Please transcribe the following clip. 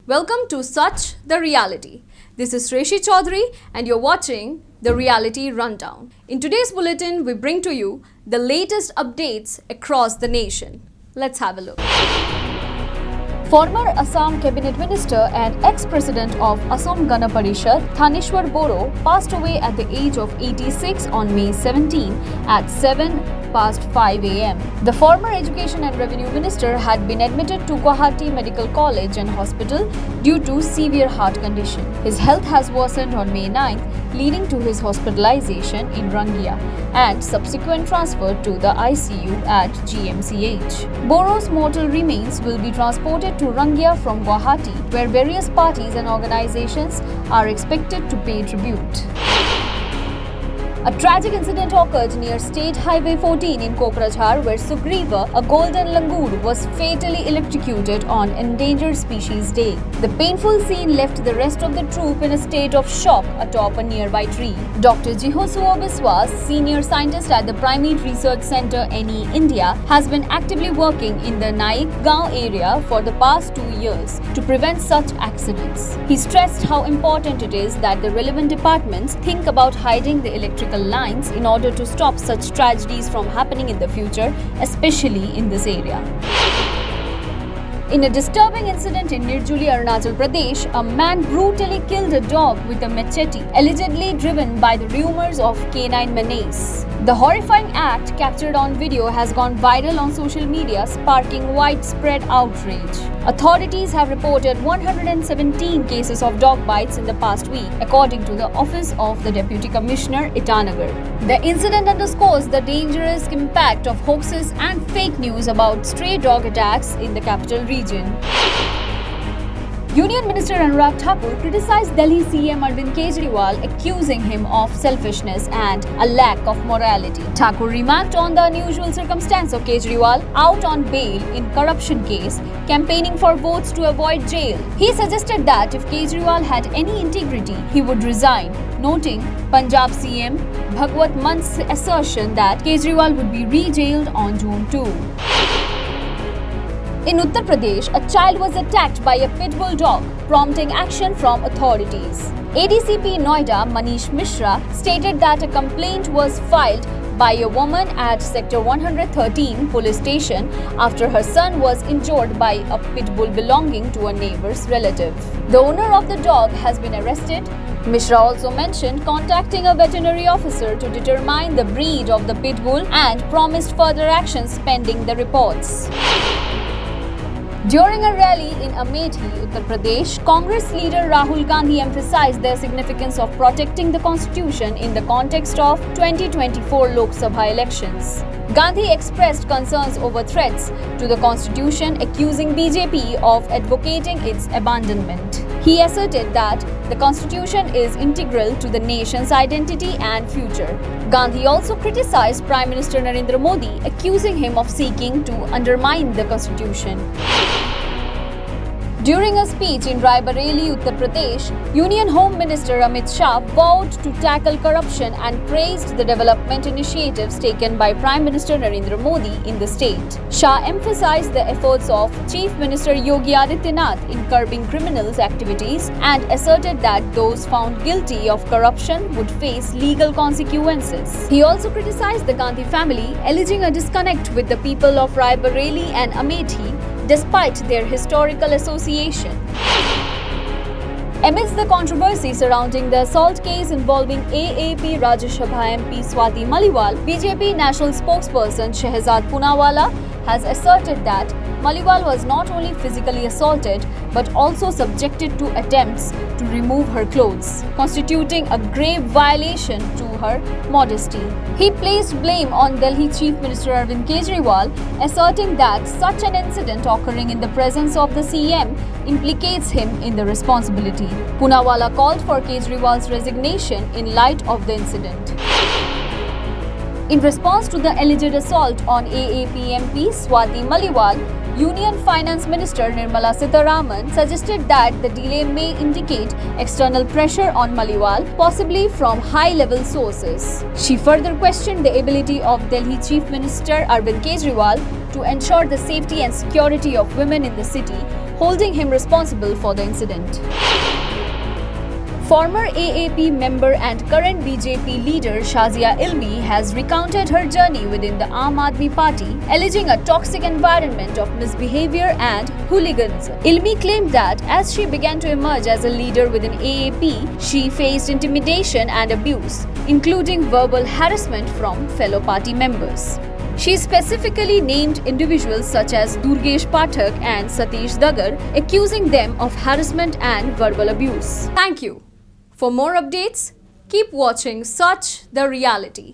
Welcome to Such the Reality. This is Reshi Chaudhary and you're watching the Reality Rundown. In today's bulletin, we bring to you the latest updates across the nation. Let's have a look. Former Assam Cabinet Minister and ex-president of Assam Gana Parishad, Thaneshwar Boro, passed away at the age of 86 on May 17 at 5 a.m. The former Education and Revenue Minister had been admitted to Guwahati Medical College and Hospital due to severe heart condition. His health has worsened on May 9th, leading to his hospitalization in Rangia and subsequent transfer to the ICU at GMCH. Boro's mortal remains will be transported to Rangia from Guwahati, where various parties and organizations are expected to pay tribute. A tragic incident occurred near State Highway 14 in Kokrajhar, where Sugriva, a golden langur, was fatally electrocuted on Endangered Species Day. The painful scene left the rest of the troop in a state of shock atop a nearby tree. Dr. Jihosuo Biswas, senior scientist at the Primate Research Center NE India, has been actively working in the Naik Gaon area for the past 2 years to prevent such accidents. He stressed how important it is that the relevant departments think about hiding the electrical lines in order to stop such tragedies from happening in the future, especially in this area. In a disturbing incident in Nirjuli, Arunachal Pradesh, a man brutally killed a dog with a machete, allegedly driven by the rumors of canine menace. The horrifying act, captured on video, has gone viral on social media, sparking widespread outrage. Authorities have reported 117 cases of dog bites in the past week, according to the Office of the Deputy Commissioner, Itanagar. The incident underscores the dangerous impact of hoaxes and fake news about stray dog attacks in the capital region. Union Minister Anurag Thakur criticized Delhi CM Arvind Kejriwal, accusing him of selfishness and a lack of morality. Thakur remarked on the unusual circumstance of Kejriwal out on bail in corruption case, campaigning for votes to avoid jail. He suggested that if Kejriwal had any integrity, he would resign, noting Punjab CM Bhagwat Mann's assertion that Kejriwal would be re-jailed on June 2. In Uttar Pradesh, a child was attacked by a pit bull dog, prompting action from authorities. ADCP Noida Manish Mishra stated that a complaint was filed by a woman at Sector 113 police station after her son was injured by a pit bull belonging to a neighbor's relative. The owner of the dog has been arrested. Mishra also mentioned contacting a veterinary officer to determine the breed of the pit bull and promised further actions pending the reports. During a rally in Amethi, Uttar Pradesh, Congress leader Rahul Gandhi emphasized the significance of protecting the constitution in the context of 2024 Lok Sabha elections. Gandhi expressed concerns over threats to the constitution, accusing BJP of advocating its abandonment. He asserted that the constitution is integral to the nation's identity and future. Gandhi also criticized Prime Minister Narendra Modi, accusing him of seeking to undermine the constitution. During a speech in Raebareli, Uttar Pradesh, Union Home Minister Amit Shah vowed to tackle corruption and praised the development initiatives taken by Prime Minister Narendra Modi in the state. Shah emphasized the efforts of Chief Minister Yogi Adityanath in curbing criminals' activities and asserted that those found guilty of corruption would face legal consequences. He also criticized the Gandhi family, alleging a disconnect with the people of Raebareli and Amethi despite their historical association. Amidst the controversy surrounding the assault case involving AAP Rajya Sabha MP Swati Maliwal, BJP national spokesperson Shehzad Poonawalla has asserted that Maliwal was not only physically assaulted but also subjected to attempts to remove her clothes, constituting a grave violation to her modesty. He placed blame on Delhi Chief Minister Arvind Kejriwal, asserting that such an incident occurring in the presence of the CM implicates him in the responsibility. Poonawalla called for Kejriwal's resignation in light of the incident. In response to the alleged assault on AAP MP Swati Maliwal, Union Finance Minister Nirmala Sitharaman suggested that the delay may indicate external pressure on Maliwal, possibly from high-level sources. She further questioned the ability of Delhi Chief Minister Arvind Kejriwal to ensure the safety and security of women in the city, holding him responsible for the incident. Former AAP member and current BJP leader Shazia Ilmi has recounted her journey within the Aam Aadmi Party, alleging a toxic environment of misbehavior and hooliganism. Ilmi claimed that as she began to emerge as a leader within AAP, she faced intimidation and abuse, including verbal harassment from fellow party members. She specifically named individuals such as Durgesh Pathak and Satish Dagar, accusing them of harassment and verbal abuse. Thank you. For more updates, keep watching Such the Reality.